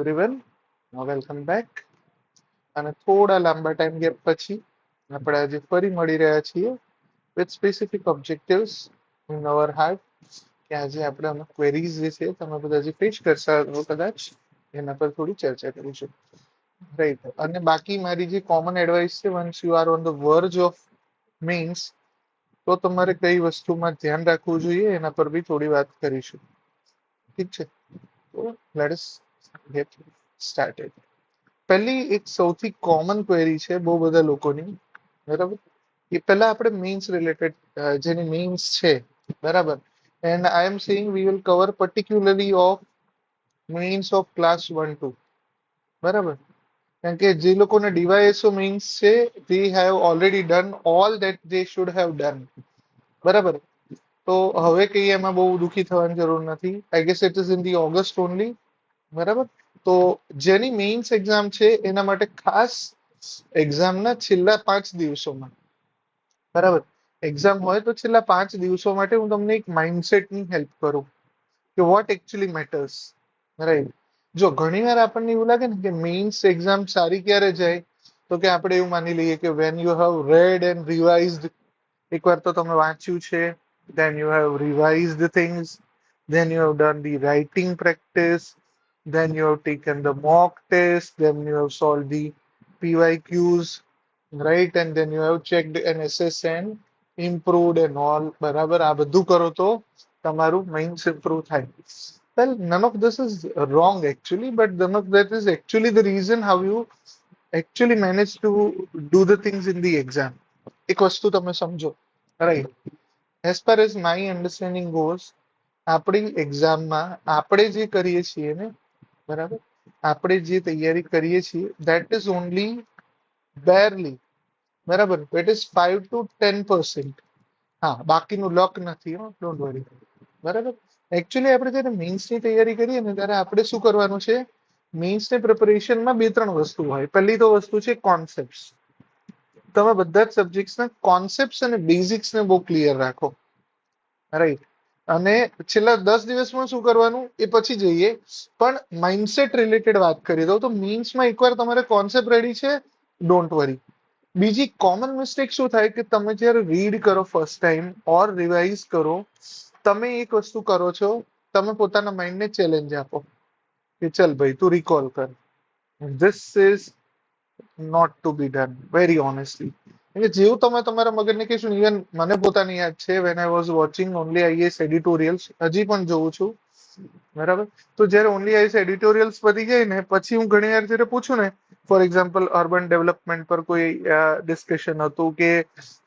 Everyone, welcome back. અને થોડા લાંબા ટાઈમ ગેપ પછી આપણે આજે ફરી મળી રહ્યા છીએ with specific objectives in our heart. કે આજે આપણે અમુક ક્વેરીઝ જે છે તમે બધા જે ફેસ કરશો કદાચ એના પર થોડી ચર્ચા કરીશું. રાઈટ. અને બાકી મારી જે કોમન એડવાઇસ છે, once you are on the verge of means, તો તમારે કઈ વસ્તુમાં ધ્યાન રાખવું જોઈએ એના પર બી થોડી વાત કરીશું. ઠીક છે, તો લેટ્સ ગેટ સ્ટાર્ટેડ. પહેલી એક સૌથી કોમન ક્વેરી છે બહુ બધા લોકોની, બરાબર? એ પહેલા આપણે મીન્સ રિલેટેડ, જેની મીન્સ છે, બરાબર? And I am saying we will cover particularly of means of class 1 2, બરાબર? કારણ કે જે લોકોને ડીવાયએસઓ મીન્સ છે, they have already done all that they should have done, બરાબર? તો હવે કઈ એમાં બહુ દુખી થવાની જરૂર નથી. I guess it is in the August only, બરાબર? તો જેની મેઇન્સ એક્ઝામ છે એના માટે ખાસ એક્ઝામના છેલ્લા 5 દિવસોમાં, બરાબર, એક્ઝામ હોય તો છેલ્લા 5 દિવસો માટે હું તમને એક માઇન્ડસેટની હેલ્પ કરું કે વોટ એકચ્યુઅલી મેટર્સ. રાઈટ. જો ઘણી વાર આપણને એવું લાગે ને કે મેઇન્સ એક્ઝામ સારી ક્યારે જાય, તો કે આપણે એવું માની લઈએ કે when you have red and revised, એકવાર તો તમે વાંચ્યું છે, then you have revised the things, then you have done the writing practice, then you have taken the mock test, then you have solved the PYQs, right? And then you have checked and assessed and improved and all, બરાબર? આ બધું કરો તો તમારું minds improve થાય. Well, none of this is wrong actually, but none of that is actually the reason how you actually manage to do the things in the exam. એક વસ્તુ તમે સમજો, right? As per as my understanding goes, આપણી એક્ઝામમાં આપણે જે કરીએ છીએ ને, બરાબર, આપણે જે તૈયારી કરીએ છીએ દેટ ઇઝ ઓનલી બેરલી, બરાબર, દેટ ઇઝ 5 to 10%. હા, બાકીનું લક નથી, ડોન્ટ વરી, બરાબર? એકચ્યુઅલી આપણે જ્યારે મેઇન્સની તૈયારી કરીએ ને ત્યારે આપણે શું કરવાનું છે, મેઇન્સની પ્રિપરેશનમાં બે ત્રણ વસ્તુ હોય. પહેલી તો વસ્તુ છે કોન્સેપ્ટ. તમે બધા જ સબ્જેક્ટ્સના કોન્સેપ્ટ અને બેઝિક્સને બહુ ક્લિયર રાખો, રાઈટ? અને છેલ્લા 10 દિવસમાં શું કરવાનું એ પછી જઈએ, પણ માઇન્ડસેટ રિલેટેડ વાત કરી દઉં તો મીન્સમાં એકવાર તમારે કોન્સેપ્ટ રેડી છે, ડોન્ટ વરી. બીજી કોમન મિસ્ટેક શું થાય કે તમે જ્યારે રીડ કરો ફર્સ્ટ ટાઈમ ઓર રિવાઇઝ કરો, તમે એક વસ્તુ કરો છો, તમે પોતાના માઇન્ડને ચેલેન્જ આપો કે ચલ ભાઈ તું રિકોલ કર. This is not to be done, very honestly. એટલે જેવું તમે તમારા મગજને કહેશું, ઇવન મને પોતાને યાદ છે, when I was watching only IS editorials, હજી પણ જોઉં છું, બરાબર? તો જ્યારે ઓનલી આઈએસ એડિટોરિયલ્સ પતી જાય ને પછી હું ઘણી વાર જ્યારે પૂછું ને, ફોર એક્ઝામ્પલ અર્બન ડેવલપમેન્ટ પર કોઈ ડિસ્કશન હતું, કે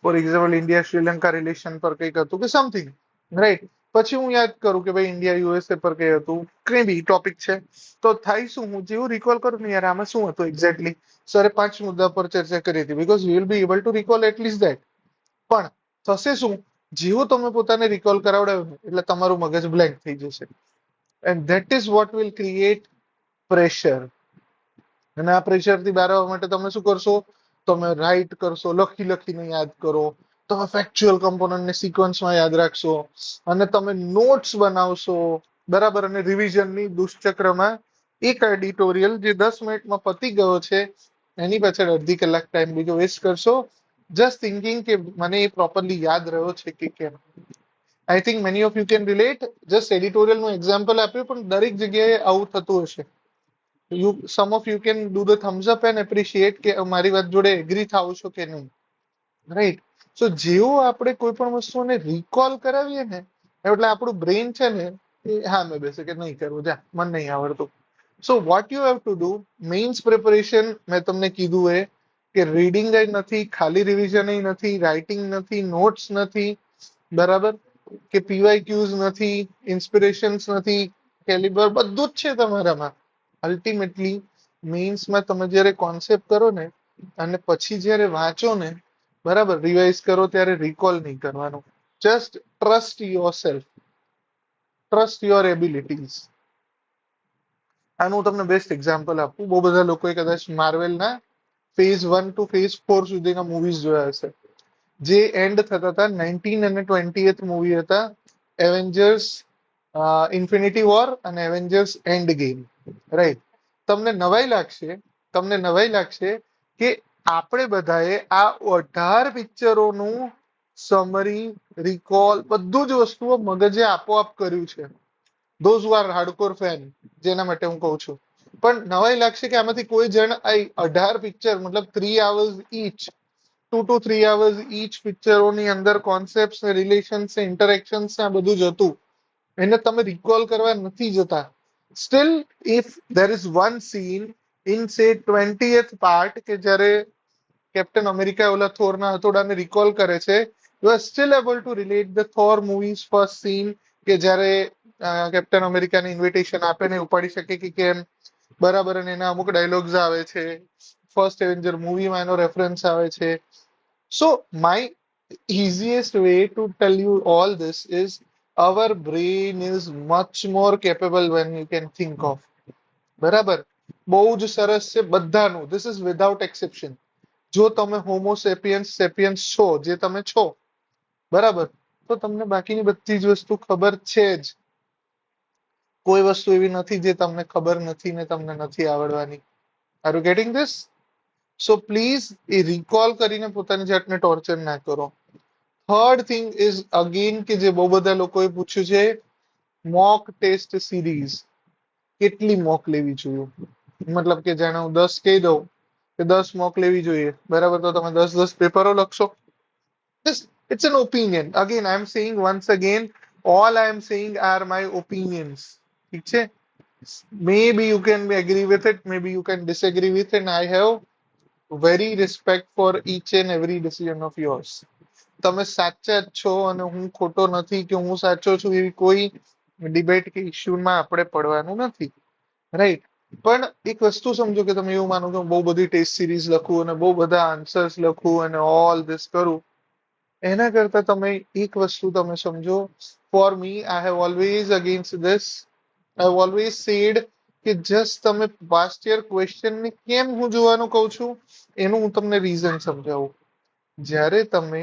for example India Sri Lanka relation પર કંઈક હતું કે સમથિંગ, રાઈટ? પછી હું યાદ કરું કે ભાઈ ઇન્ડિયા યુએસએ પર કઈ હતું, કઈ બી ટોપિક છે, તો થાય શું, હું જેવું રિકોલ કરું ને, યાર આમાં શું હતું એક્ઝેક્ટલી, સરે 5 મુદ્દા પર ચર્ચા કરી હતી, because you will be able to recall at least that. પણ થશે શું, જેવું તમે પોતાને રિકોલ કરાવડાવ્યું ને એટલે તમારું મગજ બ્લેન્ક થઈ જશે, and that is what will create pressure. અને આ પ્રેશરથી બહાર આવવા માટે તમે શું કરશો, તમે રાઇટ કરશો, લખી લખીને યાદ કરો, તમે ફેક્ચ્યુઅલ કમ્પોનન્ટને સિક્વન્સમાં યાદ રાખશો, અને તમે નોટ્સ બનાવશો, બરાબર? અને રિવિઝનની દુષ્ચક્રમાં એક એડિટોરિયલ જે 10 મિનિટમાં પતી ગયો છે એની પાછળ અડધી કલાક ટાઈમ બીજો વેસ્ટ કરશો, જસ્ટ થિંકિંગ કે મને એ પ્રોપરલી યાદ રહ્યો છે કે કેમ. I think many of you can relate. Just એડિટોરિયલનું એક્ઝામ્પલ આપ્યું, પણ દરેક જગ્યાએ આવું થતું હશે. You some of you can do the thumbs up and appreciate કે મારી વાત જોડે એગ્રી થાવ છો કે નહીં, રાઈટ? સો જેવું આપણે કોઈ પણ વસ્તુને રિકોલ કરાવીએ ને એટલે આપણું બ્રેન છે ને એ હા મેં બેસે કે નહીં કરવું, જા મને નહીં આવડતું. So what you have to do, mains preparation મેં તમને કીધું એ કે રીડિંગ નથી, ખાલી રિવિઝન નથી, રાઇટિંગ નથી, નોટ્સ નથી, બરાબર? કે પીવાયક્યુઝ નથી, ઇન્સ્પિરેશન્સ નથી, કેલિબર, બધું જ છે તમારામાં. અલ્ટિમેટલી મેઇન્સમાં તમે જ્યારે કોન્સેપ્ટ કરો ને અને પછી જ્યારે વાંચો ને, બરાબર, રિવાઇઝ કરો ત્યારે રિકોલ નહીં કરવાનું. Just trust your self, trust your abilities. આનું હું તમને બેસ્ટ એક્ઝામ્પલ આપું. બહુ બધા લોકોએ કદાચ માર્વેલના ફેઝ 1 to ફેઝ 4 સુધીના મૂવીઝ જોયા હશે, જે એન્ડ થતા હતા 19 અને 20th મૂવી હતા એવેન્જર્સ ઇન્ફિનિટી વોર અને એવેન્જર્સ એન્ડ ગેમ, રાઈટ? તમને નવાઈ લાગશે કે આપણે બધાએ આ 18 પિક્ચરોનું સમરી, રિકોલ બધું જ વસ્તુઓ મગજે આપોઆપ કર્યું છે. Those who are hardcore fan, જેના માટે હું કહું છું. પણ નવાઈ લાગશે કે આમાંથી કોઈ જણ આ 18 પિક્ચર મતલબ 3 hours each, 2 to 3 hours each પિક્ચરોની અંદર કોન્સેપ્ટ, રિલેશન્સ, ઇન્ટરેક્શન્સ આ બધું જ હતું, એને તમે રિકોલ કરવા નથી જતા. Steel if there is one scene in say 20th part કે જ્યારે કેપ્ટન અમેરિકા ઓલા થોરના હથોડાને રિકોલ કરે છે, you are still able to relate the Thor movies first scene કે જ્યારે કેપ્ટન અમેરિકાને ઇન્વિટેશન આપે ને ઉપાડી શકે કે કેમ, બરાબર, અને એના અમુક ડાયલોગ્સ આવે છે, ફર્સ્ટ એવેન્જર મૂવીમાં એનો રેફરન્સ આવે છે. So my easiest way to tell you all this is our brain is much more capable when you can think of. બરાબર, બહુ જ સરસ છે બધાનું, this is without exception. જો તમે હોમો સેપિયન્સ છો, જે તમે છો, બરાબર, તો તમને બાકીની બધી જ વસ્તુ ખબર છે જ. કોઈ વસ્તુ એવી નથી જે તમને ખબર નથી ને તમને નથી આવડવાની. Are you getting this? So please એ રિકોલ કરીને પોતાની જાતને ટોર્ચર ના કરો. થર્ડ થિંગ ઇઝ અગેન કે જે બહુ બધા લોકોએ પૂછ્યું છે, મોક ટેસ્ટ સિરીઝ. કેટલી મોક લેવી જોઈએ? મતલબ કે જાણે હું 10 કહી દઉં કે 10 મોક લેવી જોઈએ, બરાબર, તો તમે 10 પેપરો લખશો? It's an opinion. Again, I am saying once again, all I am saying are my opinions. ઠીક છે? Maybe you can agree with it, maybe you can disagree with it, and I have very respect for each and every decision of yours. તમે સાચા જ છો અને હું ખોટો નથી કે હું સાચો છું, એવી કોઈ ડિબેટ કે ઇશ્યુમાં આપણે પડવાનું નથી, રાઈટ? પણ એક વસ્તુ સમજો કે તમે એવું માનો કે હું બહુ બધી ટેસ્ટ સિરીઝ લખું અને બહુ બધા આન્સર્સ લખું અને ઓલ ધીસ કરું, એના કરતા તમે એક વસ્તુ તમે સમજો, for me I have always against this, I have always said કે જસ્ટ તમે પાસ્ટ યર ક્વેશ્ચન ને કેમ હું જોવાનું કહું છું, એનું હું તમને રીઝન સમજાવું. જ્યારે તમે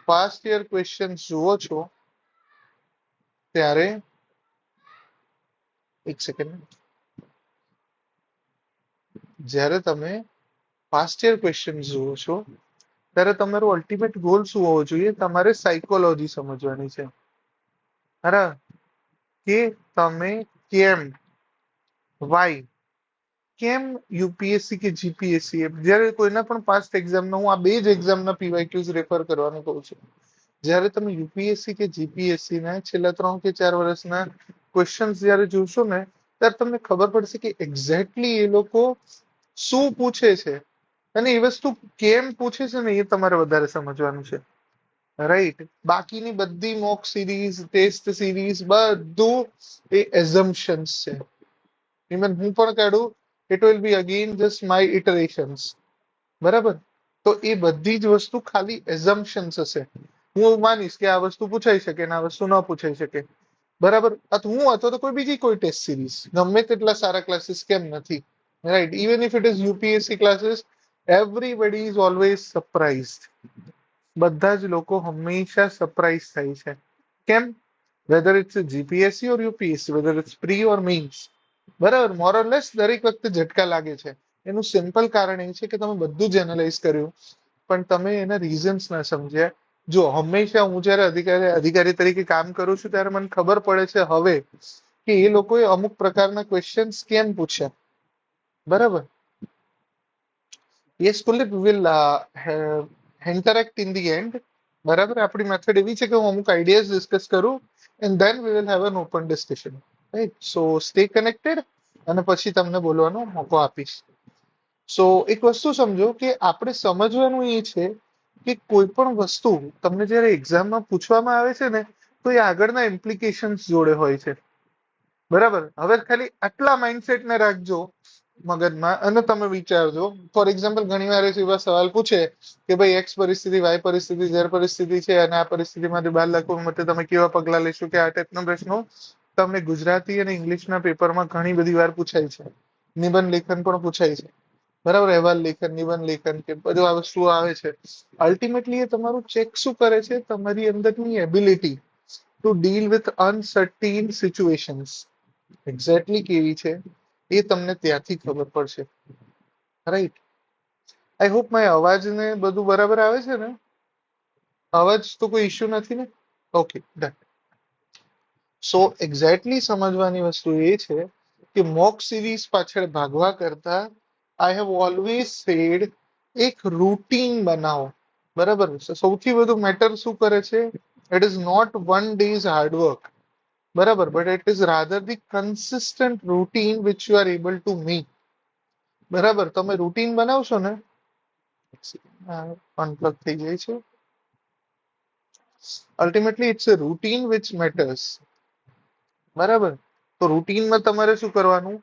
પાસ્ટ યર ક્વેશ્ચન જુઓ છો ત્યારે, એક સેકન્ડ, જ્યારે તમે પાસ્ટ યર ક્વેશ્ચન જુઓ છો ત્યારે તમારો અલ્ટિમેટ ગોલ શું હોવો જોઈએ? તમારે સાયકોલોજી સમજવાની છે, બરાબર, કે તમે કેમ, વાય, કેમ યુપીએસસી કે જીપીએસસી, જ્યારે કોઈના પણ પાસ્ટ એક્ઝામના, હું આ બે જ એક્ઝામના પીવાયક્યુઝ રેફર કરવાનું કહું છું, જ્યારે તમે યુપીએસસી કે જીપીએસસી ના છેલ્લા 3 કે 4 વર્ષના ક્વેશ્ચન્સ જ્યારે જોશો ને, ત્યારે તમને ખબર પડશે કે એક્ઝેક્ટલી એ લોકો શું પૂછે છે અને એ વસ્તુ કેમ પૂછે છે ને એ તમારે વધારે સમજવાનું છે, રાઈટ? બાકીની બધી મોક સિરીઝ, ટેસ્ટ સિરીઝ બધું એ એઝમ્પશન્સ છે. ઇવન હું પણ કાઢું, it will be again just my iterations, બરાબર? તો એ બધી જ વસ્તુ ખાલી એઝમ્પશન્સ હશે. હું માનીશ કે આ વસ્તુ પૂછાઈ શકે ને આ વસ્તુ ન પૂછાઈ શકે, બરાબર, હું અથવા તો કોઈ બીજી કોઈ ટેસ્ટ સિરીઝ, ગમે તેટલા સારા ક્લાસીસ કેમ નથી, right? Even if it is UPSC classes, everybody is always surprised. બધા જ લોકો હંમેશા સરપ્રાઇઝ થાય છે. કેમ? Whether it's GPSC or UPSC, whether it's pre or mains, બરાબર, મોર ઓર લેસ દરેક વખતે ઝટકા લાગે છે. એનું સિમ્પલ કારણ એ છે કે તમે બધું જ એનાલાઇઝ કર્યું પણ તમે એના રીઝન્સ ના સમજ્યા. જો હંમેશા હું જયારે અધિકારી તરીકે કામ કરું છું ત્યારે મને ખબર પડે છે હવે કે એ લોકોએ અમુક પ્રકારના ક્વેશ્ચન્સ કેમ પૂછ્યા, બરાબર? Yes Kuldeep, we will interact in the end, બરાબર? આપણી મેથડ એવી છે કે હું અમુક આઈડિયાઝ ડિસ્કસ કરું and then we will have an open discussion, right? So stay connected અને પછી તમને બોલવાનો મોકો આપીશ. સો એક વસ્તુ સમજો કે આપણે સમજવાનું એ છે કે કોઈ પણ વસ્તુ તમને જયારે એક્ઝામમાં પૂછવામાં આવે છે ને, તો એ આગળના ઇમ્પ્લિકેશન્સ જોડે હોય છે, બરાબર? હવે ખાલી આટલા માઇન્ડસેટને રાખજો મગજમાં અને તમે વિચારજો. ફોર એક્ઝામ્પલ, ઘણી વાર એવા સવાલ પૂછે કે ભાઈ એક્સ પરિસ્થિતિ, વાય પરિસ્થિતિ, ઝેડ પરિસ્થિતિ છે અને આ પરિસ્થિતિમાંથી બહાર લાવવા માટે તમે કેવા પગલા લેશો, કે આ ટાઈપના પ્રશ્નો તમને ગુજરાતી અને ઇંગ્લિશના પેપરમાં ઘણી બધી વાર પૂછાય છે. નિબંધ લેખન પણ પૂછાય છે, બરાબર? અહેવાલ લેખન, નિબંધ લેખન, કે બધું આ વસ્તુઓ આવે છે. અલ્ટિમેટલી એ તમારું ચેક શું કરે છે? તમારી અંદરની ability to deal with uncertain situations exactly કેવી છે એ તમને ત્યાંથી ખબર પડશે. રાઈટ. આઈ હોપ માય અવાજ ને બધું બરાબર આવે છે ને? અવાજ તો કોઈ ઇશ્યુ નથી ને? Okay done. સો એક્ઝેક્ટલી સમજવાની વસ્તુ એ છે કે મોક સિરીઝ પાછળ ભાગવા કરતા આઈ હેવ ઓલવેઝ સેડ એક રૂટીન બનાવો. બરાબર. સૌથી વધુ મેટર શું કરે છે? It is not one days hard work. બરાબર, but it is rather the consistent routine which you are able to make. બરાબર, તમે રૂટીન બનાવશો ને, અનપ્લગ થઈ જાય છે. Ultimately it's a routine which matters. બરાબર, તો રૂટીનમાં તમારે શું કરવાનું?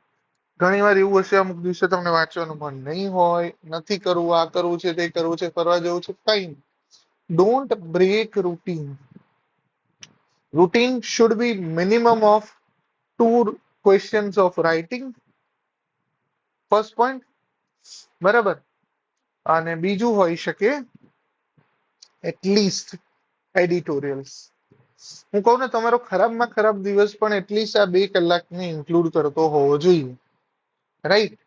ઘણી વાર એવું હશે અમુક દિવસે તમને વાંચવાનું મન નહીં હોય, નથી કરવું, આ કરવું છે, તે કરવું છે, ફરવા જવું છે, fine. Don't break routine. Routine should be minimum of 2 questions of writing. First point. બરાબર. અને બીજું હોઈ શકે એટલીસ્ટ એડિટોરિયલ્સ. હું કહું ને, તમારો ખરાબમાં ખરાબ દિવસ પણ એટલીસ્ટ આ 2 કલાકને ઇન્ક્લુડ કરતો હોવો જોઈએ. રાઈટ.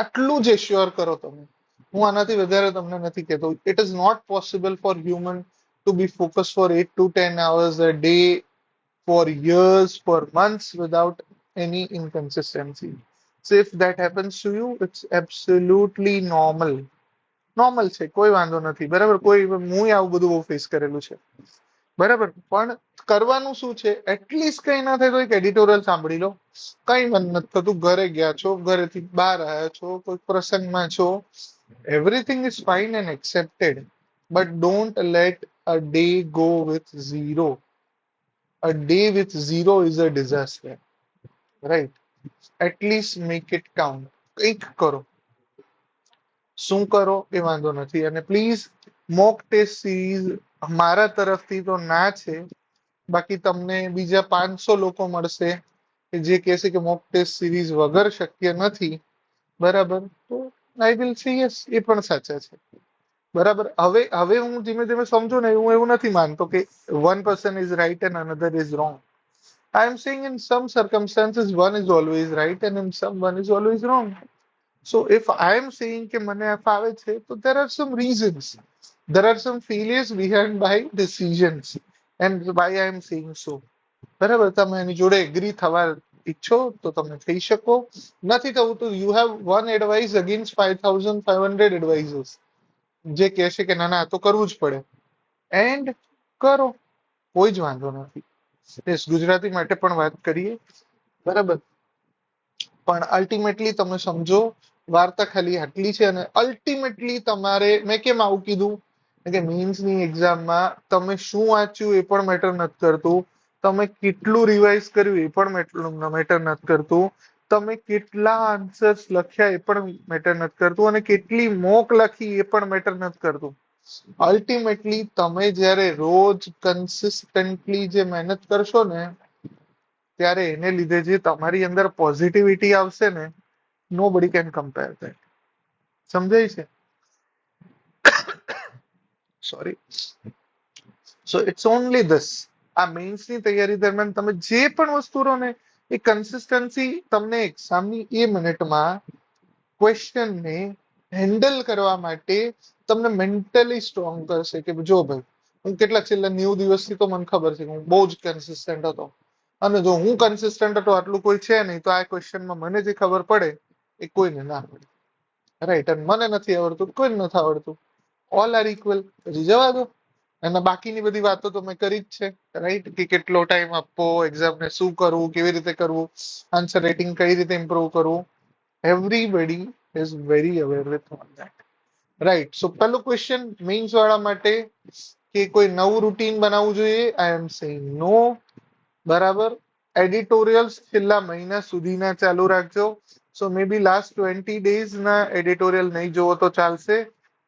આટલું જ એશ્યોર કરો તમે. હું આનાથી વધારે તમને નથી કહેતો. It is not possible for human to be focus for 8 to 10 hours a day for years, for months without any inconsistency. So if that happens to you, it's absolutely normal. Normal છે, કોઈ વાંધો નથી. બરાબર, કોઈ હું આવું બધું બહુ ફેસ કરેલું છે. બરાબર, પણ કરવાનું શું છે? એટલીસ્ટ કઈ ના થાય તો એક એડિટોરિયલ સાંભળી લો. કઈ મન નથી થતું, ઘરે ગયા છો, ઘરેથી બહાર આવ્યા છો, કોઈ પ્રસંગમાં છો, everything is fine and accepted, but don't late a day go with zero. A day with zero is a disaster. Right? At least make it count. કંઈક કરો. શું કરો એ વાંધો નથી. અને પ્લીઝ મોક ટેસ્ટ સિરીઝ મારા તરફથી તો ના છે. બાકી તમને બીજા 500 લોકો મળશે કે જે કહેશે કે મોક ટેસ્ટ સિરીઝ વગર શક્ય નથી. બરાબર, તો આઈ વિલ સે યસ, એ પણ સાચા છે. બરાબર. હવે હવે હું ધીમે ધીમે સમજુ ને, હું એવું નથી માનતો કે one person is right and another is wrong. I am saying in some circumstances one is always right and in some one is always wrong. So if I am saying કે મને આ ફાવે છે, તો there are some reasons. There are some failures behind my decisions and why I am saying so. બરાબર, તમે એની જોડે agri થવા ઈચ્છો તો તમે થઈ શકો. નથી થવું તો you have one advice against 5500 advisors જે કહેશે કે ના ના આ તો કરવું જ પડે. એન્ડ કરો, કોઈ જ વાંધો નથી. ગુજરાતી માટે પણ વાત કરીએ. બરાબર, પણ અલ્ટિમેટલી તમે સમજો વાર્તા ખાલી આટલી છે. અને અલ્ટિમેટલી તમારે, મેં કેમ આવું કીધું કે મીન્સની એક્ઝામમાં તમે શું વાંચ્યું એ પણ મેટર નથી કરતું, તમે કેટલું રિવાઇઝ કર્યું એ પણ મેટર નથી કરતું, તમે કેટલા આન્સર્સ લખ્યા એ પણ મેટર નથી કરતું, અને કેટલી મોક લખી એ પણ મેટર નથી કરતું. અલ્ટિમેટલી તમે જ્યારે રોજ કન્સિસ્ટન્ટલી જે મહેનત કરશો ને, ત્યારે એને લીધે જે તમારી અંદર પોઝિટિવિટી આવશે ને, nobody can compare that. સમજાય છે? Sorry. So it's only this. આ મેઇન્સની તૈયારી દરમિયાન તમે જે પણ વસ્તુ રહો ને, એ કન્સિસ્ટન્સી તમને એક્ઝામની એ મિનિટમાં ક્વેશ્ચનને હેન્ડલ કરવા માટે તમને મેન્ટલી સ્ટ્રોંગ કરશે. કે જો ભાઈ, હું કેટલા છેલ્લા 90 દિવસથી તો મને ખબર છે કે હું બહુ જ કન્સિસ્ટન્ટ હતો. અને જો હું કન્સિસ્ટન્ટ હતો, આટલું કોઈ છે નહીં, તો આ ક્વેશ્ચનમાં મને જે ખબર પડે એ કોઈને ના પડે. રાઈટ. અને મને નથી આવડતું, કોઈને નથી આવડતું. All are equal. પછી જવા દો. અને બાકીની બધી વાતો તો મેં કરી જ છે. રાઈટ, કે કેટલો ટાઈમ આપવો, એક્ઝામને શું કરવું, કેવી રીતે કરવું, આન્સર રાઇટિંગ કઈ રીતે ઇમ્પ્રુવ કરવું. Everybody is very aware with all that. Right. So પહેલો ક્વેશ્ચન મેઇન્સ વાળા માટે કે કોઈ નવું રૂટીન બનાવવું જોઈએ. આઈ એમ સેઇંગ નો. બરાબર. એડિટોરિયલ્સ છેલ્લા મહિના સુધીના ચાલુ રાખજો. સો મે બી લાસ્ટ 20 days ના એડિટોરિયલ નહીં જોવો તો ચાલશે,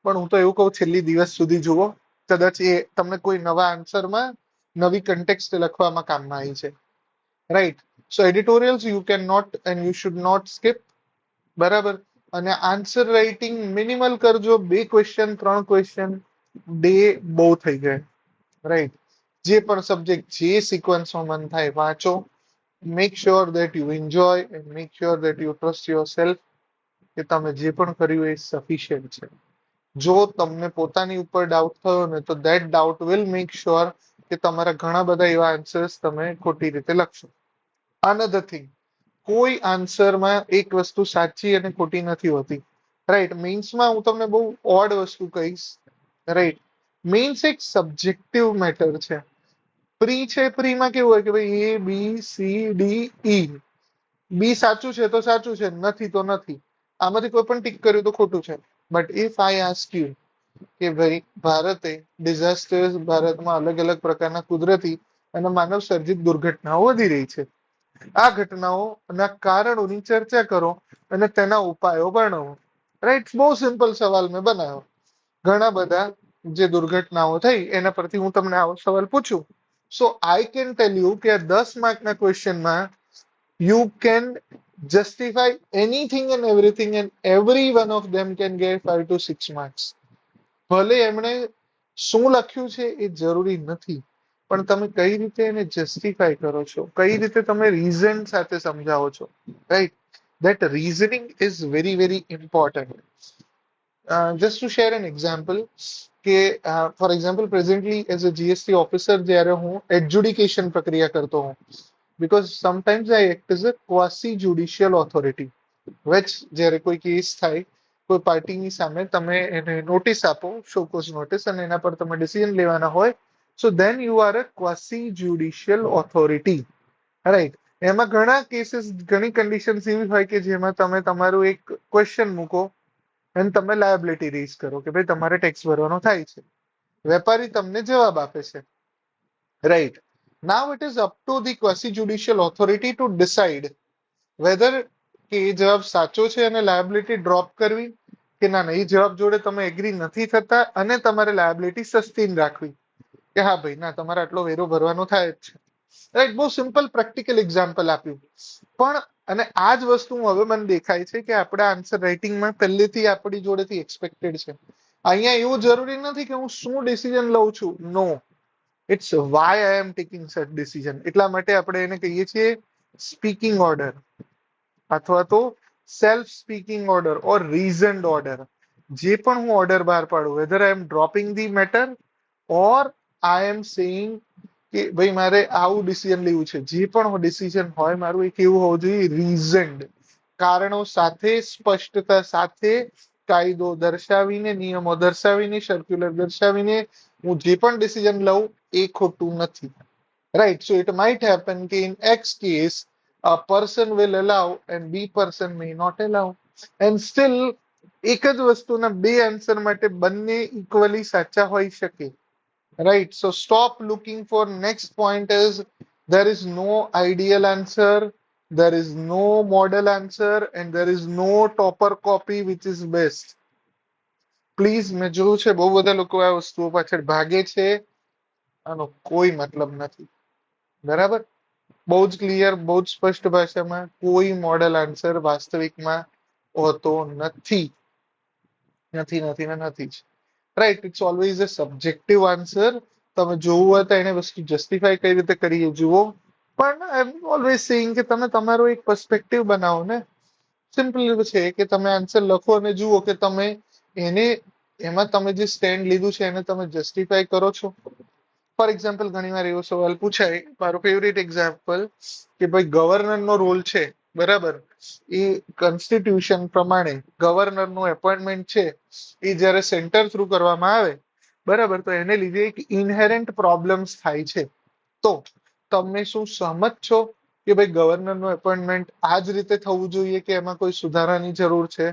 પણ હું તો એવું કહું છેલ્લી દિવસ સુધી જુઓ. કદાચ એ તમને કોઈ નવા આન્સરમાં નવી કન્ટેક્સ્ટ લખવામાં કામમાં આવી છે. Right. So editorials you can not and you should not skip. બરાબર. અને આન્સર રાઇટિંગ મિનિમલ કરજો. 2 ક્વેશ્ચન 3 ક્વેશ્ચન ડે બહુ થઈ જાય. રાઈટ. જે પણ સબ્જેક્ટ જે સિક્વન્સમાં મન થાય વાંચો. Make sure that you enjoy and make sure that you trust your self, કે તમે જે પણ કર્યું એ સફિશિયન્ટ છે. જો તમને પોતાની ઉપર ડાઉટ થયો ને તો that doubt will make sure કે તમારા ઘણા બધા એવા આન્સર્સ તમે ખોટી રીતે લખશો. અનધર થિંગ, કોઈ આન્સરમાં એક વસ્તુ સાચી અને ખોટી નથી હોતી, રાઈટ? મેન્સમાં હું તમને બહુ ઓડ વસ્તુ કહીશ, રાઈટ? મેન્સ એક સબ્જેક્ટિવ મેટર છે. પ્રી છે, પ્રીમાં કેવું હોય કે ભાઈ એ બી સી ડી ઈ, બી સાચું છે તો સાચું છે, નથી તો નથી. આમાંથી કોઈ પણ ટીક કર્યું તો ખોટું છે. But if I ask you કે ભાઈ ભારતે ડિઝાસ્ટર્સ, ભારતમાં અલગ અલગ પ્રકારના કુદરતી અને માનવ સર્જિત દુર્ઘટનાઓ વધી રહી છે, આ ઘટનાઓના કારણોની ચર્ચા કરો અને તેના ઉપાયો વર્ણવો. રાઈટ? બહુ સિમ્પલ સવાલ મેં બનાવ્યો. ઘણા બધા જે દુર્ઘટનાઓ થઈ એના પરથી હું તમને આવો સવાલ પૂછું. સો આઈ કેન ટેલ યુ કે 10 માર્કના ક્વેશ્ચનમાં you can justify anything and everything and every one of them can get 5 to 6 marks. ભલે એમણે શું લખ્યું છે એ જરૂરી નથી, પણ તમે કઈ રીતે એને જસ્ટિફાય કરો છો, કઈ રીતે તમે રીઝન સાથે સમજાવો છો, right? that reasoning is very very important. Just to share an example કે for example presently as a GST officer જ્યારે હું એડજુડિકેશન પ્રક્રિયા કરતો હોઉં, because sometimes I act as a quasi judicial authority, which જ્યારે કોઈ કેસ થાય, કોઈ પાર્ટીની સામે તમે એને નોટિસ આપો, શોકોઝ નોટિસ, અને એના પર તમે ડિસિઝન લેવાના હોય, so then you are a quasi judicial authority, right? એમાં ઘણા કેસીસ, ઘણી કન્ડિશન્સ એવી હોય કે જેમાં તમે તમારું એક ક્વેશ્ચન મૂકો અને તમે લાયબિલિટી રેઝ કરો કે ભાઈ તમારે ટેક્સ ભરવાનો થાય છે, વેપારી તમને જવાબ આપે છે, right? Now it is up to the quasi judicial authority to decide whether કે એ જવાબ સાચો છે અને લાયબિલિટી ડ્રોપ કરવી, કે ના ના એ જવાબ જોડે તમે એગ્રી નથી થતા અને તમારે લાયબિલિટી સસ્ટેન રાખવી, કે હા ભાઈ ના તમારે આટલો વેરો ભરવાનો થાય જ છે, રાઈટ? બહુ સિમ્પલ પ્રેક્ટિકલ એક્ઝામ્પલ આપ્યું. પણ અને આ જ વસ્તુ હવે મને દેખાય છે કે આપણા આન્સર રાઇટિંગમાં પહેલેથી આપણી જોડેથી એક્સપેક્ટેડ છે. અહીંયા એવું જરૂરી નથી કે હું શું ડિસિઝન લઉં છું, no, it's why I am taking such decision. એટલા માટે આપણે એને કહીએ છીએ સ્પીકિંગ ઓર્ડર, અથવા તો self speaking order or reasoned order. જે પણ હું ઓર્ડર બહાર પાડું, whether I am dropping the matter or I am saying કે ભાઈ મારે આવું ડિસિઝન લેવું છે, જે પણ ડિસિઝન હોય મારું એ કેવું હોવું જોઈએ, રીઝન્ડ, કારણો સાથે, સ્પષ્ટતા સાથે, કાયદો દર્શાવીને, નિયમો દર્શાવીને, સર્ક્યુલર દર્શાવીને હું જે પણ ડિસિઝન લઉં એ ખોટું નથી, right? So it might happen કે in X case a person will allow and B person may not allow, and still એક જ વસ્તુના બે આન્સર માટે બંને ઇક્વલી સાચા હોઈ શકે, right? So stop looking for next point is there is no ideal answer, there is no model answer, and there is no topper copy which is best. Please, મેં જોયું છે બહુ બધા લોકો આ વસ્તુઓ પાછળ ભાગે છે, આનો કોઈ મતલબ નથી, બરાબર? બહુ જ ક્લિયર, બહુ જ સ્પષ્ટ ભાષામાં, કોઈ મોડલ આન્સર વાસ્તવિકમાં હોતો નથી, નથી નથી ને નથી જ, right? It's always a subjective answer. તમે જોવું હોય તો એને વસ્તુ જસ્ટિફાય કઈ રીતે કરીએ જુઓ, પણ આઈ એમ ઓલવેઝ સેઇંગ કે તમે તમારો એક પર્સપેક્ટિવ બનાવો ને. સિમ્પલ છે કે તમે આન્સર લખો અને જુઓ કે તમે એને, એમાં તમે જે સ્ટેન્ડ લીધું છે એને તમે જસ્ટિફાય કરો છો. ફોર એક્ઝામ્પલ ઘણી વાર એવો સવાલ પૂછાય, મારો ફેવરિટ એક્ઝામ્પલ, કે ભાઈ ગવર્નરનો રોલ છે, બરાબર? એ કોન્સ્ટિટ્યુશન પ્રમાણે ગવર્નરનું એપોઇન્ટમેન્ટ છે એ જ્યારે સેન્ટર થ્રુ કરવામાં આવે, બરાબર, તો એને લીધે એક ઇનહેરન્ટ પ્રોબ્લેમ્સ થાય છે. તો તમે શું સહમત છો કે ભાઈ ગવર્નરનું એપોઇન્ટમેન્ટ આ જ રીતે થવું જોઈએ કે એમાં કોઈ સુધારાની જરૂર છે?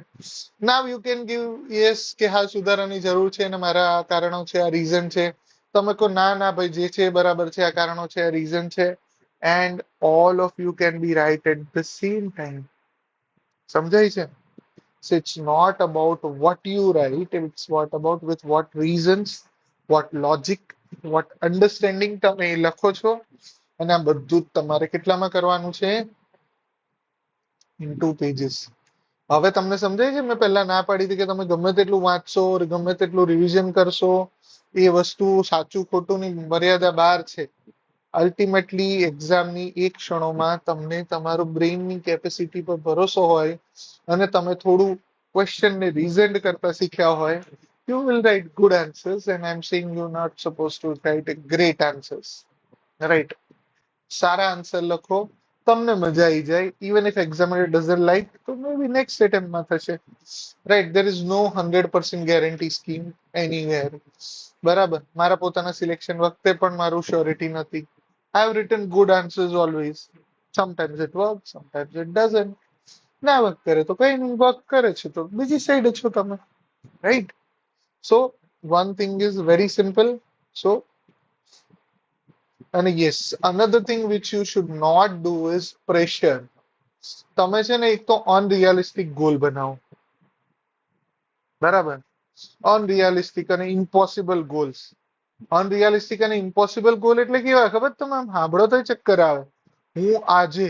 Now you can give yes કે હા સુધારાની જરૂર છે અને મારા આ કારણો છે, આ રીઝન છે. તમે કહો ના ના ભાઈ જે છે એ બરાબર છે, આ કારણો છે, આ રીઝન છે, and all of you can be right at the same time. સમજાય છે? So it's not about what you write, it's what about with what reasons, what logic, what understanding તમે લખો છો. અને આ બધું જ તમારે કેટલામાં કરવાનું છે? In 2 pages. હવે તમને સમજાય છે? મેં પહેલા ના પાડી હતી કે તમે ગમે તેટલું વાંચશો, ગમે તેટલું રિવિઝન કરશો, એ વસ્તુ સાચું ખોટું ની મર્યાદા બહાર છે. અલ્ટિમેટલી એક્ઝામની એક ક્ષણોમાં તમને તમારું બ્રેઇનની કેપેસિટી પર ભરોસો હોય અને તમે થોડું ક્વેશ્ચનને રિઝન્ડ કરતા શીખ્યા હોય, you will write good answers, and I'm saying you're not supposed to write a great answers, right? સારા આન્સર લખો, તમને મજા આવી જાય. Even if examiner doesn't like તો મે બી નેક્સ્ટ એટેમ્પમાં થશે, right? There is no 100% guarantee scheme anywhere. બરાબર, મારા પોતાના સિલેક્શન વખતે પણ મારું શ્યોરિટી નથી. I have written good answers always. Sometimes it work, sometimes it doesn't. ના વર્ક કરે તો કઈ નહીં, વર્ક કરે છે તો બીજી સાઈડ છો તમે, right? So one thing is very simple. So, and yes, another thing which you should not do is pressure. તમે છે ને એક તો અનરિયાલિસ્ટિક ગોલ બનાવો, બરાબર? અનરિયાલિસ્ટિક અને ઇમ્પોસિબલ ગોલ્સ. અનરિયાલિસ્ટિક અને ઇમ્પોસિબલ ગોલ એટલે કેવા ખબર? તમે આમ સાંભળો તો ચક્કર આવે. હું આજે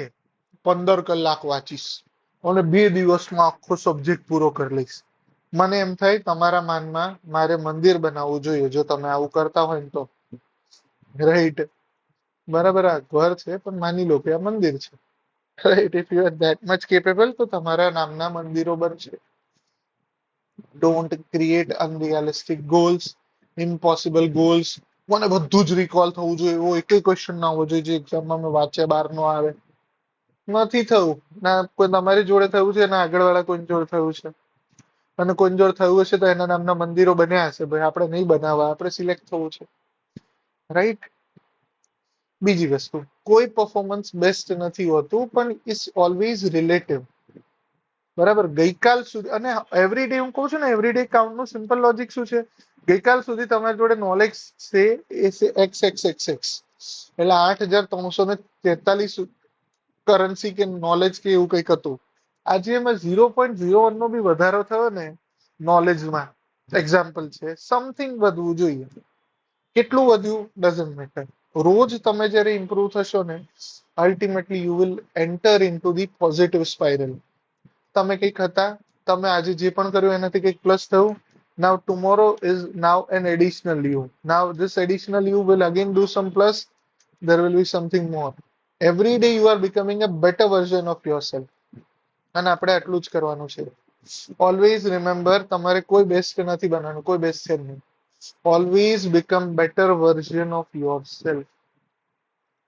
15 કલાક વાંચીશ અને 2 દિવસમાં આખો સબ્જેક્ટ પૂરો કરી લઈશ. મને એમ થાય તમારા માનમાં મારે મંદિર બનાવવું જોઈએ જો તમે આવું કરતા હોય ને તો, રાઈટ? બરાબર, આ ઘર છે પણ માની લો કે આ મંદિર છે, right? If you are that much capable તો તમારા નામના મંદિરો બનશે. Don't create unrealistic goals, impossible goals. મને બધું જ રિકોલ થવું જોઈએ, એવો એક ક્વેશ્ચન ના હોવો જોઈએ જે એક્ઝામમાં મેં વાંચ્યા બહાર નો આવે. નથી થવું. ના કોઈ તમારી જોડે થયું છે ના આગળ વાળા કોઈ જોડે થયું છે. અને કોઈ જોડે થયું હશે તો એના નામના મંદિરો બન્યા હશે. ભાઈ આપણે નહીં બનાવવા, આપણે સિલેક્ટ થવું છે, રાઈટ? બીજી વસ્તુ, કોઈ પરફોર્મન્સ બેસ્ટ નથી હોતું પણ ઇટ્સ ઓલવેઝ રિલેટિવ, બરાબર? ગઈકાલ સુધી અને એવરી ડે, હું કહું છું ને એવરી ડે કાઉન્ટ નું સિમ્પલ લોજિક શું છે? ગઈકાલ સુધી તમારી જોડે નોલેજ છે એ છે એક્સ એક્સ એક્સ એક્સ, એટલે 8343 કરન્સી કે નોલેજ કે એવું કંઈક હતું. આજે એમાં 0.01 નો બી વધારો થયો ને નોલેજમાં, એક્ઝામ્પલ છે, સમથિંગ વધવું જોઈએ. કેટલું વધ્યું ડઝન્ટ મેટર. રોજ તમે જ્યારે ઇમ્પ્રુવ થશો ને, ultimately you will enter into the positive spiral. તમે કંઈક હતા, તમે આજે જે પણ કર્યું એનાથી કંઈક પ્લસ થયું. Now tomorrow is now an additional you. Now this additional you will again do some plus. There will be something more. Every day you are becoming a better version of yourself. અને આપણે આટલું જ કરવાનું છે. Always remember, તમારે કોઈ best નથી બનવાનું, કોઈ બેસ્ટ છે નહીં. Always become better version of yourself.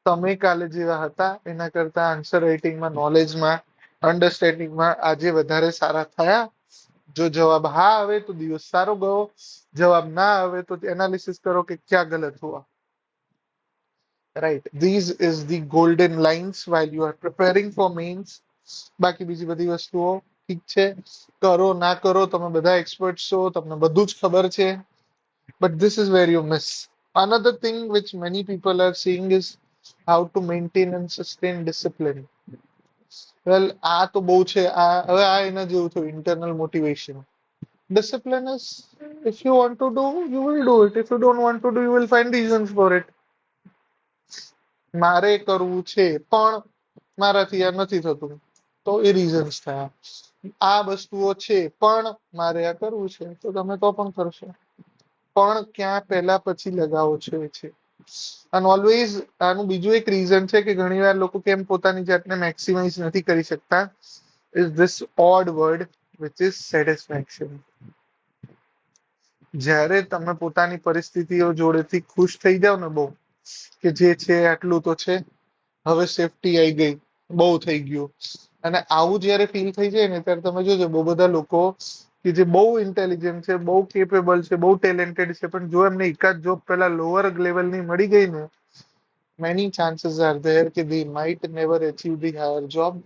તમે કાલે જેવા હતા એના કરતા આન્સર રાઇટિંગમાં, નોલેજમાં, અન્ડરસ્ટેન્ડિંગમાં આજે વધારે સારા થયા. જો જવાબ હા આવે તો દિવસ સારો ગયો, જવાબ ના આવે તો એનાલિસિસ કરો કે ક્યાં ગલત હુઆ, right? These is the golden lines while you are preparing for mains. બાકી બીજી બધી વસ્તુઓ ઠીક છે, કરો ના કરો, તમે બધા એક્સપર્ટ છો, તમને બધું જ ખબર છે. But this is where you miss. Another thing which many people are seeing is how to maintain and sustain discipline. Well, આ તો બહુ છે. હવે આ એના જેવું થયું internal motivation. Discipline is, if you want to do, you will do it. If you don't want to do, you will find reasons for it. મારે કરવું છે પણ મારાથી આ નથી થતું તો એ રીઝન્સ થયા. આ વસ્તુઓ છે પણ મારે આ કરવું છે તો તમે તો પણ કરશો. પણ ક્યાં પહેલા પછી લગાવો છો એ છે. અને ઓલવેઝ આનું બીજું એક રીઝન છે કે ઘણીવાર લોકો કેમ પોતાની જાતને મેક્સિમાઇઝ નથી કરી શકતા, is this odd word which is satisfaction. જ્યારે તમે પોતાની પરિસ્થિતિઓ જોડેથી ખુશ થઈ જાવ ને બહુ, કે જે છે આટલું તો છે, હવે સેફટી આવી ગઈ, બહુ થઈ ગયું, અને આવું જયારે ફીલ થઈ જાય ને ત્યારે તમે જોજો બહુ બધા લોકો કે જે બહુ ઇન્ટેલિજન્ટ છે, બહુ કેપેબલ છે, બહુ ટેલેન્ટેડ છે, પણ જો એમને એકાદ જોબ પેલા લોઅર લેવલની મળી ગઈ ને, many chances are there કે they might never achieve the higher job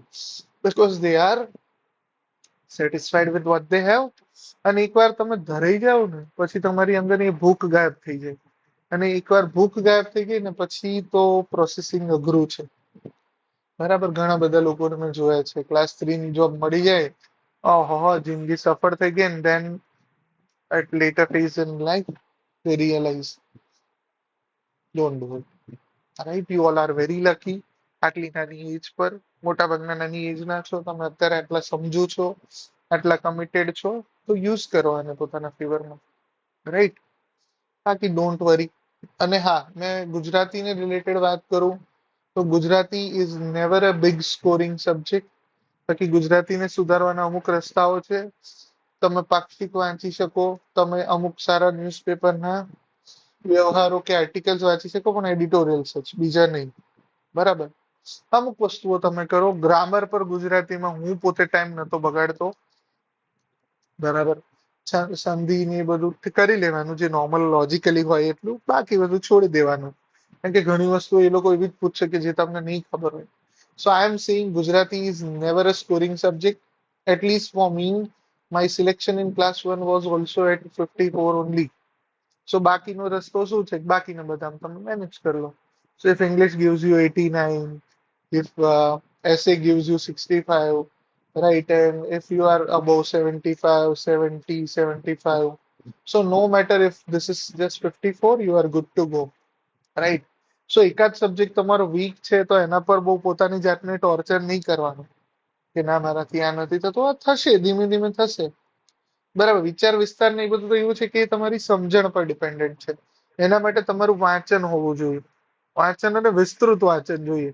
because they are satisfied with what they have. અને એકવાર તમે ધરાઈ જાઓ ને પછી તમારી અંદરની ભૂખ ગાયબ થઈ જાય. અને એકવાર ભૂખ ગાયબ થઈ ગઈ ને પછી તો પ્રોસેસિંગ અઘરું છે, બરાબર? ઘણા બધા લોકોને મેં જોયા છે ક્લાસ 3 ની જોબ મળી જાય, ઓહો જિંદગી સફળ થઈ ગઈ, and then at later phase in life they realize don't do it. Right? You all are very lucky. આટલી નાની એજ પર, મોટા ભાગના નાની એજ ના છો તમે, અત્યારે આટલા સમજુ છો, આટલા કમિટેડ છો, તો યુઝ કરો આને પોતાના ફેવરમાં, રાઈટ? બાકી ડોન્ટ વરી. અને હા, મેં ગુજરાતીને રિલેટેડ વાત કરું તો Gujarati is never a big scoring subject. બાકી ગુજરાતીને સુધારવાના અમુક રસ્તાઓ છે. તમે પાક્ષિક વાંચી શકો, તમે અમુક સારા ન્યૂઝપેપરના વ્યવહારો કે આર્ટિકલ્સ વાંચી શકો, પણ એડિટોરિયલ્સ જ, બીજા નહીં. બરાબર. અમુક વસ્તુઓ તમે કરો. ગ્રામર પર ગુજરાતીમાં હું પોતે ટાઈમ નતો બગાડતો. બરાબર. સંધિ ને એ બધું કરી લેવાનું, જે નોર્મલ લોજિકલી હોય એટલું, બાકી બધું છોડી દેવાનું. કારણ કે ઘણી વસ્તુ એ લોકો એવી જ પૂછશે કે જે તમને નહીં ખબર હોય. So I am saying Gujarati is never a scoring subject. At least for me, my selection in class 1 was also at 54 only. So બાકીનો રસ્તો શું છે? બાકીના બધા તમે મેનેજ કરી લો. So if English gives you 89, if essay gives you 65, right, and if you are above 75, 70, 75, so no matter if this is just 54, you are good to go, right? So એકાદ subject તમારો week છે તો એના પર બહુ પોતાની જાતને torture નહીં કરવાનું કે ના મારાથી આ નથી થતો. આ થશે, ધીમે ધીમે થશે. બરાબર. વિચાર વિસ્તાર ને એ બધું તો એવું છે કે એ તમારી સમજણ પર ડિપેન્ડન્ટ છે. એના માટે તમારું વાંચન હોવું જોઈએ. વાંચન અને વિસ્તૃત વાંચન જોઈએ.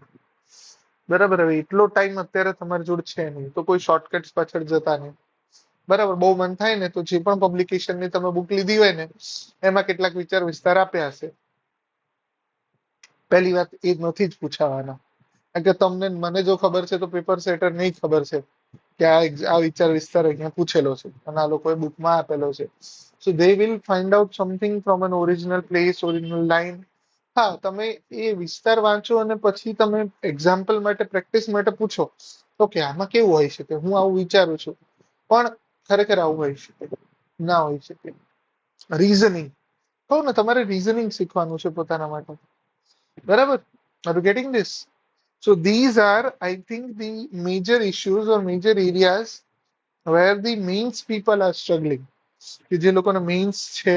બરાબર. હવે એટલો ટાઈમ અત્યારે તમારી જોડે છે નહીં, તો કોઈ શોર્ટકટ પાછળ જતા નહીં. બરાબર. બહુ મન થાય ને તો જે પણ પબ્લિકેશનની તમે બુક લીધી હોય ને એમાં કેટલાક વિચાર વિસ્તાર આપ્યા હશે. પહેલી વાત એ નથી જ પૂછાવાના. કારણ કે તમને મને જો ખબર છે તો પેપર સેટર નહીં ખબર છે કે આ વિચાર વિસ્તાર અહીંયા પૂછેલો છે અને આ લોકોએ બુકમાં આપેલો છે. So they will find out something from an original place, original line. હા, તમે એ વિસ્તાર વાંચો અને પછી તમે એક્ઝામ્પલ માટે, પ્રેક્ટિસ માટે પૂછો ઓકે આમાં કેવું હોય શકે, હું આવું વિચારું છું, પણ ખરેખર આવું હોય શકે, ના હોય શકે. રીઝનિંગ કહું ને, તમારે રીઝનિંગ શીખવાનું છે પોતાના માટે. બરાબર. R you getting this? So these are, I think, the major issues or major areas where the mains people are struggling. કે જે લોકોને મેઇન્સ છે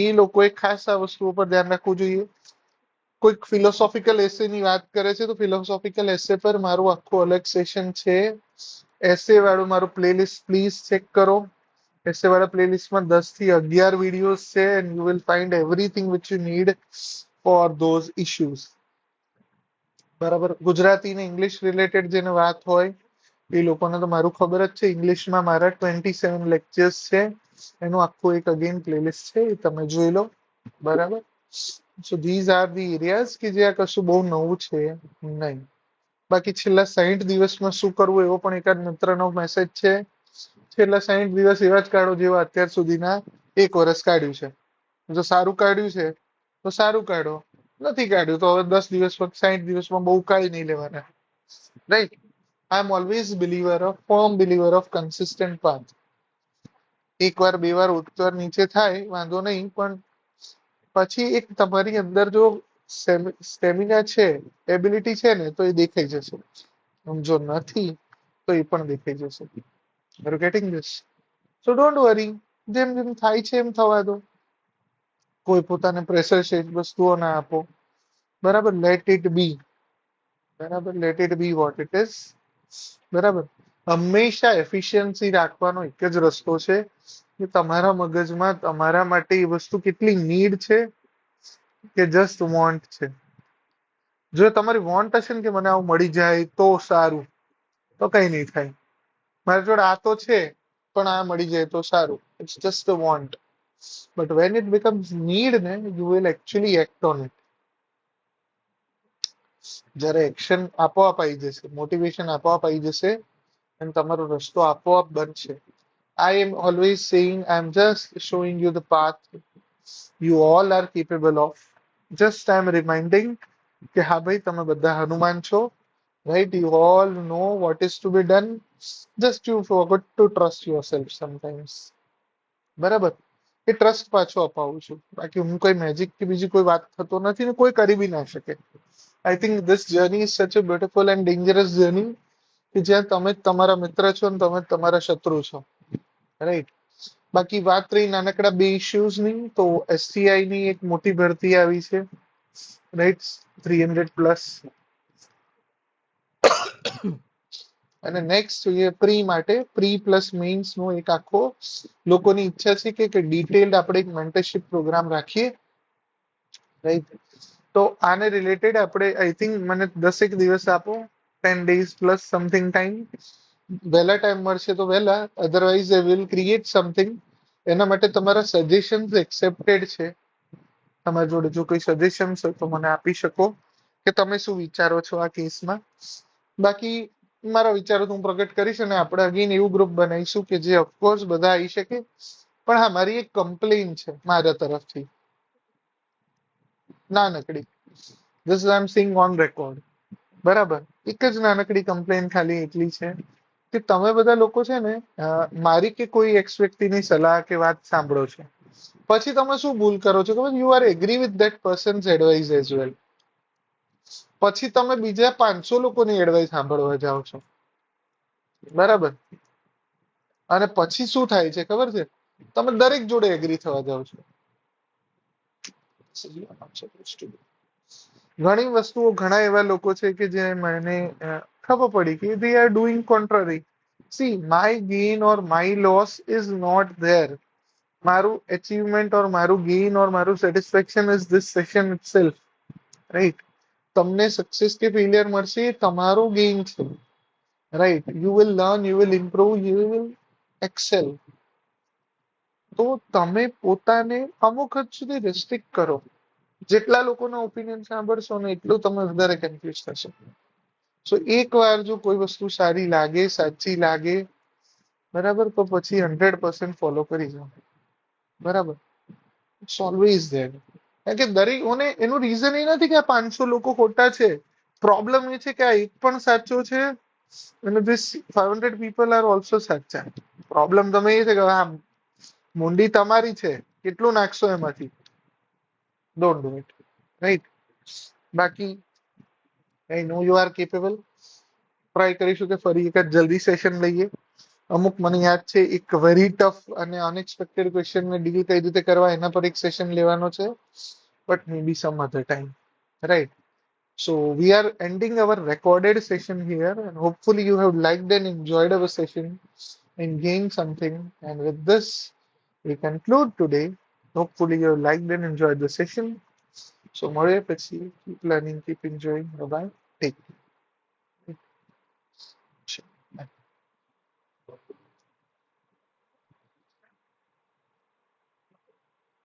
એ લોકોએ ખાસ આ વસ્તુઓ પર ધ્યાન રાખવું જોઈએ. કોઈક ફિલોસોફિકલ એસે ની વાત કરે છે તો ફિલોસોફિકલ એસે પર મારું આખું અલગ સેશન છે. એસે વાળું મારું પ્લેલિસ્ટ પ્લીઝ ચેક કરો. એસે વાળા પ્લેલિસ્ટમાં 10 થી 11 વિડીયોઝ છે and you will find everything which you need four those issues. બરાબર. ગુજરાતી ને ઇંગ્લિશ રિલેટેડ જેને વાત હોય એ લોકોને તો મારું ખબર જ છે. ઇંગ્લિશમાં મારા 27 લેક્ચર્સ છે, એનું આખું એક અગેન પ્લેલિસ્ટ છે, એ તમે જોઈ લો. બરાબર. સો ધીઝ આર ધી એરિયાઝ કે જે આ કશું બહુ નવું છે નહીં. બાકી છેલ્લા 60 દિવસમાં શું કરવું એવો પણ એકાદ મિત્રનો મેસેજ છે. છેલ્લા 60 દિવસ એવા જ કાઢો જેવા અત્યાર સુધીના 1 વર્ષ કાઢ્યું છે. જો સારું કાઢ્યું છે તો સારું કાઢો, નથી કાઢ્યું તો હવે 10 દિવસમાં, 60 દિવસમાં બહુ કાઢી નહીં લેવાના, right? I am always believer of, firm believer of consistent path. એક વાર બે વાર ઉત્તર નીચે થાય વાંધો નહીં, પણ પછી એક તમારી અંદર જો સ્ટેમિના છે, એબિલિટી છે ને, તો એ દેખાઈ જશે. જો નથી તો એ પણ દેખાઈ જશે. R you getting this? So don't worry. જેમ જેમ થાય છે એમ થવા દો. કોઈ પોતાને પ્રેશર છે વસ્તુઓ ના આપો. બરાબર. Let it be. બરાબર. Let it be what it is. બરાબર. હંમેશા એફિશિયન્સી રાખવાનો એક જ રસ્તો છે કે તમારા મગજમાં તમારા માટે એ વસ્તુ કેટલી નીડ છે કે જસ્ટ વોન્ટ છે. જો તમારી વોન્ટ હશે ને કે મને આવું મળી જાય તો સારું, તો કઈ નહીં થાય. મારી જોડે આ તો છે પણ આ મળી જાય તો સારું. It's just a want. But when it becomes need ને, you will actually act on it. જ્યારે એક્શન આપોઆપ આવી જશે, મોટિવેશન આપોઆપ આવી જશે અને તમારો રસ્તો આપોઆપ બનશે. I am always saying, I am just showing you the path you all are capable of. Just I am reminding કે હા ભાઈ તમે બધા હનુમાન છો, right? You all know what is to be done. Just you forgot to trust yourself sometimes. બરાબર. એ trust પાછો અપાવું છું. બાકી હું કોઈ મેજિક કે બીજી કોઈ વાત થતો નથી ને કોઈ કરી બી ના શકે. I think this journey is such a beautiful and dangerous journey કે જ્યાં તમે જ તમારા મિત્ર છો અને તમે જ તમારા શત્રુ છો, રાઈટ? બાકી વાત રહી નાનકડા બે ઇશ્યુઝ ની, તો એસટીઆઈ ની એક મોટી ભરતી આવી છે, રાઈટ? 300+. અને નેક્સ્ટ જોઈએ પ્રી માટે. પ્રી પ્લસ મેઇન્સ નો એક આખો લોકોની ઈચ્છા છે કે ડિટેલ્ડ આપણે એક મેન્ટરશિપ પ્રોગ્રામ રાખીએ રાઈટ. તો આને રિલેટેડ આપણે આઈ થિંક મને 10 દિવસ આપો, 10 days પ્લસ સમથિંગ ટાઈમ. વહેલા ટાઈમ મળશે તો વહેલા, otherwise I will create something. એના માટે તમારા સજેશન્સ એક્સેપ્ટેડ છે. તમારી જોડે જો કોઈ સજેશન્સ હોય તો મને આપી શકો કે તમે શું વિચારો છો આ કેસમાં. બાકી મારા વિચારો તો હું પ્રગટ કરીશ અને આપણે અગેન એવું ગ્રુપ બનાવીશું કે જે ઓફકોર્સ બધા આવી શકે. પણ હા, મારી એક કમ્પ્લેન છે મારા તરફથી, નાનકડી. This I am sing on record. બરાબર, એક જ નાનકડી કમ્પ્લેન ખાલી એટલી છે કે તમે બધા લોકો છે ને મારી કે કોઈ એક્સ વ્યક્તિની સલાહ કે વાત સાંભળો છો, પછી તમે શું ભૂલ કરો છો ખબર? You are agree with that persons advice as well. પછી તમે બીજા 500 લોકોની એડવાઇસ સાંભળવા જાઓ છો. બરાબર. અને પછી શું થાય છે ખબર છે? તમે દરેક જોડે એગ્રી થવા જાઓ છો. ઘણી વસ્તુઓ, ઘણા એવા લોકો છે કે જે મને ખબર પડી કે they are doing contrary. See, my gain or my loss is not there. મારું achievement or મારું gain or મારું satisfaction is this session itself. Right? તમને સક્સેસ કે ફેલિયર મળશે એ તમારું ગેઇન છે. Right. You will learn, you will improve, you will excel. તો તમે પોતાને અમુક હદ સુધી રિસ્ટ્રિક્ટ કરો. જેટલા લોકોના ઓપિનિયન સાંભળશો ને એટલું તમે વધારે કન્ફ્યુઝ થશો. સો એક વાર જો કોઈ વસ્તુ સારી લાગે, સાચી લાગે, બરાબર, તો પછી 100% ફોલો કરી જાઓ. બરાબર. It's always there. કારણ કે દરેકોને એનું રીઝન એ નથી કે આ 500 લોકો ખોટા છે. પ્રોબ્લેમ એ છે કે આ એક પણ સાચો છે અને ધીસ 500 પીપલ આર ઓલસો સાચા. પ્રોબ્લેમ તમે એ છે કે આ મુંડી તમારી છે, કેટલું નાખશો એમાંથી. Don't do it. રાઈટ. બાકી આઈ નો યુ આર કેપેબલ. ટ્રાય કરીશું કે ફરી એક જલ્દી સેશન લઈએ. અમુક મને યાદ છે એક વેરી ટફ અને અનએક્સપેક્ટેડ ક્વેશ્ચનને ડીલ કઈ રીતે કરવા એના પર એક સેશન લેવાનો છે. But may be some other time. Right. So we are ending our recorded session here, and hopefully you have liked and enjoyed our session and gained something. And with this, we conclude today. Hopefully you have liked and enjoyed the session. So more, keep learning, keep enjoying. Bye bye. Take care.